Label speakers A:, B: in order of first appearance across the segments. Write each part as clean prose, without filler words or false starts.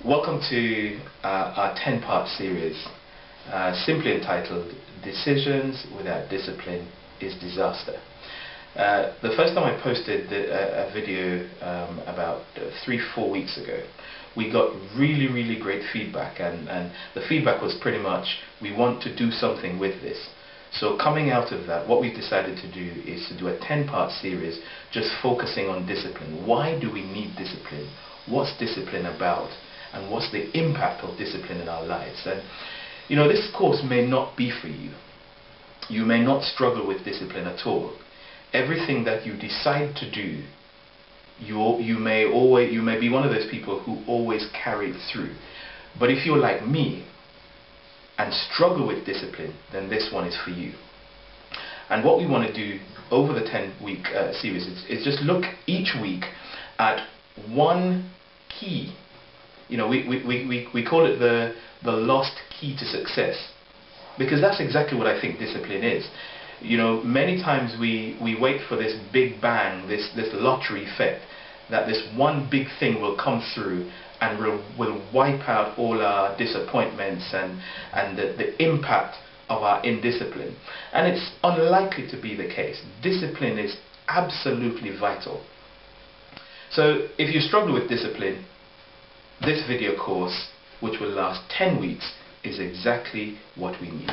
A: Welcome to our 10-part series, simply entitled Decisions Without Discipline is Disaster. The first time I posted a video about 3-4 weeks ago, we got really great feedback, and the feedback was pretty much, we want to do something with this. So coming out of that, what we've decided to do is to do a 10-part series just focusing on discipline. Why do we need discipline? What's discipline about? And what's the impact of discipline in our lives? And you know, this course may not be for you. You may not struggle with discipline at all. Everything that you decide to do, you may be one of those people who always carry it through. But if you're like me and struggle with discipline, then this one is for you. And what we want to do over the 10-week series is just look each week at one key. You know, we call it the lost key to success, because that's exactly what I think discipline is. You know, many times we wait for this big bang, this lottery effect, that this one big thing will come through and will wipe out all our disappointments and the impact of our indiscipline. And it's unlikely to be the case. Discipline is absolutely vital. So if you struggle with discipline, this video course, which will last 10 weeks, is exactly what we need.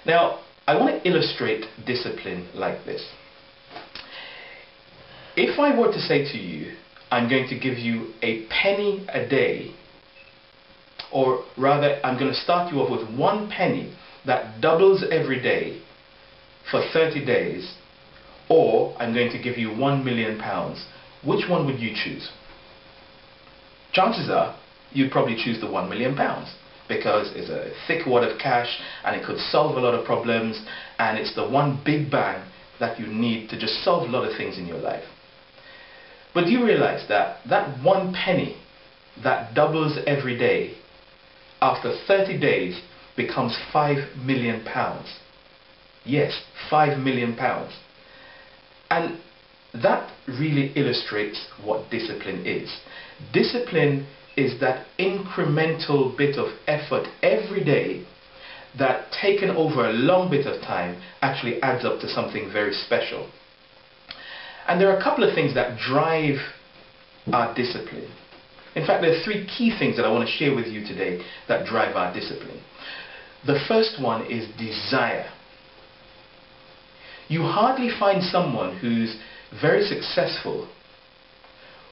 A: Now, I want to illustrate discipline like this. If I were to say to you, I'm going to give you a penny a day, or rather, I'm going to start you off with 1 penny that doubles every day for 30 days, or I'm going to give you £1 million, which one would you choose? Chances are you'd probably choose the £1 million, because it's a thick wad of cash and it could solve a lot of problems, and it's the one big bang that you need to just solve a lot of things in your life. But do you realize that that 1 penny that doubles every day, after 30 days becomes £5 million? Yes, £5 million. And that really illustrates what discipline is. Discipline is that incremental bit of effort every day that, taken over a long bit of time, actually adds up to something very special. And there are a couple of things that drive our discipline. In fact, there are 3 key things that I want to share with you today that drive our discipline. The first one is desire. You hardly find someone who's very successful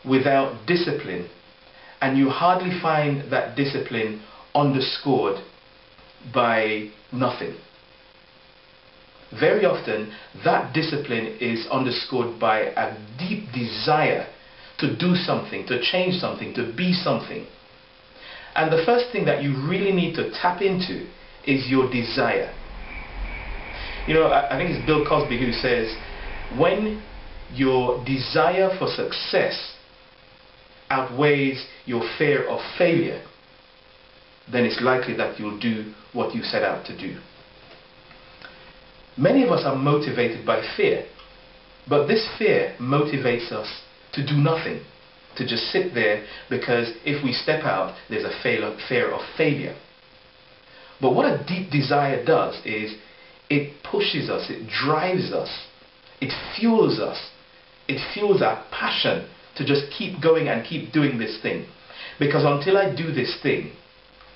A: without discipline, and you hardly find that discipline underscored by nothing. Very often that discipline is underscored by a deep desire to do something, to change something, to be something. And the first thing that you really need to tap into is your desire. You know, I think it's Bill Cosby who says, when your desire for success outweighs your fear of failure, then it's likely that you'll do what you set out to do. Many of us are motivated by fear, but this fear motivates us to do nothing, to just sit there, because if we step out, there's a fear of failure. But what a deep desire does is it pushes us, it drives us, it fuels us. It fuels our passion to just keep going and keep doing this thing. Because until I do this thing,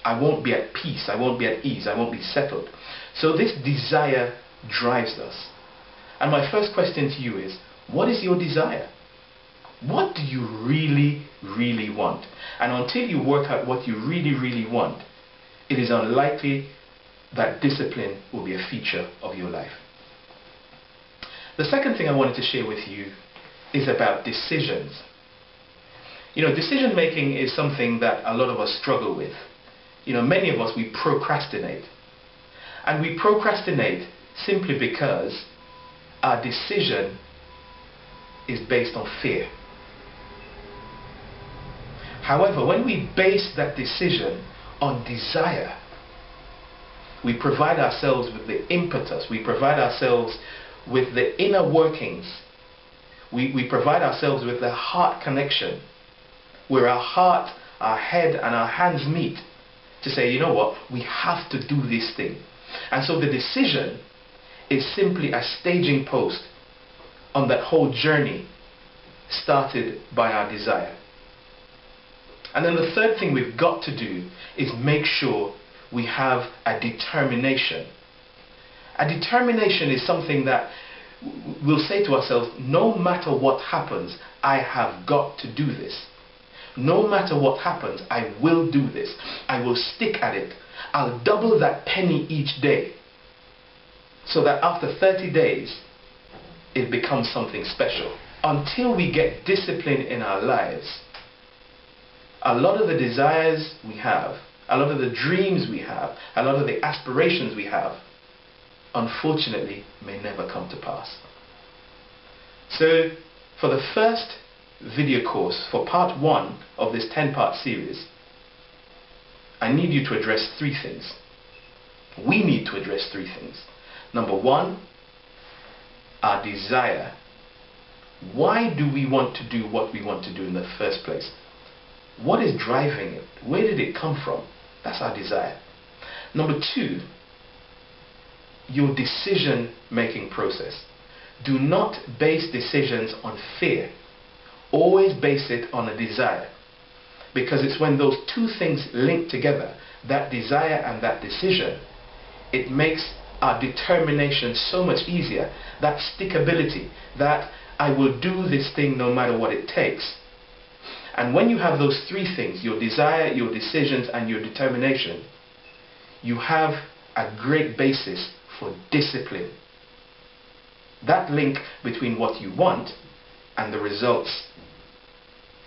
A: I won't be at peace, I won't be at ease, I won't be settled. So this desire drives us. And my first question to you is, what is your desire? What do you really want? And until you work out what you really want, it is unlikely that discipline will be a feature of your life. The second thing I wanted to share with you is about decisions. You know, decision making is something that a lot of us struggle with. You know, many of us, we procrastinate. And we procrastinate simply because our decision is based on fear. However, when we base that decision on desire, we provide ourselves with the impetus, we provide ourselves with the inner workings, we provide ourselves with the heart connection, where our heart our head and our hands meet to say, you know what, we have to do this thing. And so the decision is simply a staging post on that whole journey started by our desire. And then the third thing we've got to do is make sure we have a determination. A determination is something that we'll say to ourselves, no matter what happens, I have got to do this. No matter what happens, I will do this. I will stick at it. I'll double that penny each day, so that after 30 days, it becomes something special. Until we get discipline in our lives, a lot of the desires we have, a lot of the dreams we have, a lot of the aspirations we have, unfortunately, may never come to pass. So, for the first video course, for part 1 of this 10-part series, I need you to address 3 things. We need to address 3 things. Number 1, our desire. Why do we want to do what we want to do in the first place? What is driving it? Where did it come from? That's our desire. Number 2, your decision-making process. Do not base decisions on fear. Always base it on a desire. Because it's when those 2 things link together, that desire and that decision, it makes our determination so much easier. That stickability, that I will do this thing no matter what it takes. And when you have those 3 things, your desire, your decisions, and your determination, you have a great basis for discipline. That link between what you want and the results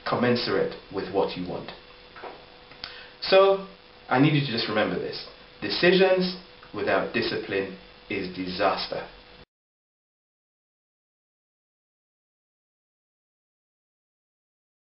A: commensurate with what you want. So, I need you to just remember this. Decisions without discipline is disaster.